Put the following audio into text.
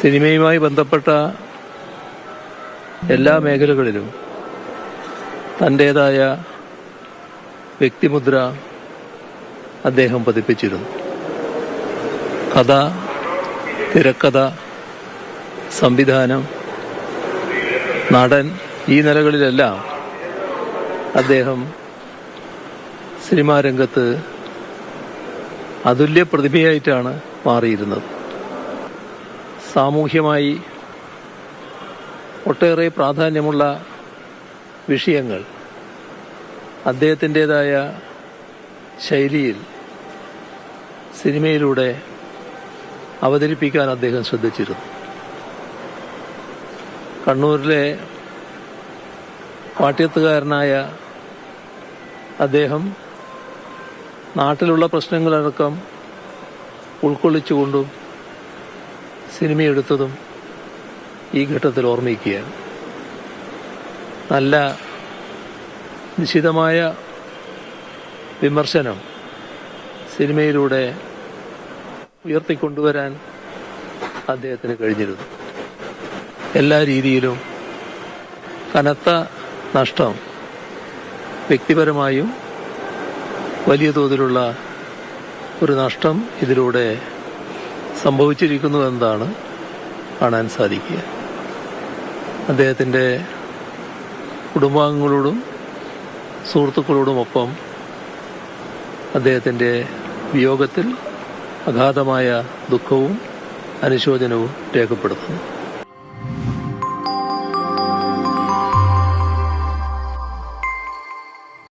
സിനിമയുമായി ബന്ധപ്പെട്ട എല്ലാ മേഖലകളിലും തൻ്റേതായ വ്യക്തിമുദ്ര അദ്ദേഹം പതിപ്പിച്ചിരുന്നു. കഥ, തിരക്കഥ, സംവിധാനം, നടൻ, ഈ നിലകളിലെല്ലാം അദ്ദേഹം സിനിമാ രംഗത്ത് അതുല്യ പ്രതിഭയായിട്ടാണ് മാറിയിരുന്നത്. സാമൂഹ്യമായി ഒട്ടേറെ പ്രാധാന്യമുള്ള വിഷയങ്ങൾ അദ്ദേഹത്തിൻ്റെതായ ശൈലിയിൽ സിനിമയിലൂടെ അവതരിപ്പിക്കാൻ അദ്ദേഹം ശ്രദ്ധിച്ചിരുന്നു. കണ്ണൂരിലെ പാട്യത്തുകാരനായ അദ്ദേഹം നാട്ടിലുള്ള പ്രശ്നങ്ങളടക്കം ഉൾക്കൊള്ളിച്ചുകൊണ്ടും സിനിമയെടുത്തതും ഈ ഘട്ടത്തിൽ ഓർമ്മിക്കുകയാണ്. നല്ല നിശിതമായ വിമർശനം സിനിമയിലൂടെ ഉയർത്തിക്കൊണ്ടുവരാൻ അദ്ദേഹത്തിന് കഴിഞ്ഞിരുന്നു. എല്ലാ രീതിയിലും കനത്ത നഷ്ടം വ്യക്തിപരമായും വലിയ തോതിലുള്ള ഒരു നഷ്ടം ഇതിലൂടെ സംഭവിച്ചിരിക്കുന്നു എന്നതാണ് കാണാൻ സാധിക്കുക. അദ്ദേഹത്തിൻ്റെ കുടുംബാംഗങ്ങളോടും സുഹൃത്തുക്കളോടുമൊപ്പം അദ്ദേഹത്തിൻ്റെ വിയോഗത്തിൽ അഗാധമായ ദുഃഖവും അനുശോചനവും രേഖപ്പെടുത്തുന്നു.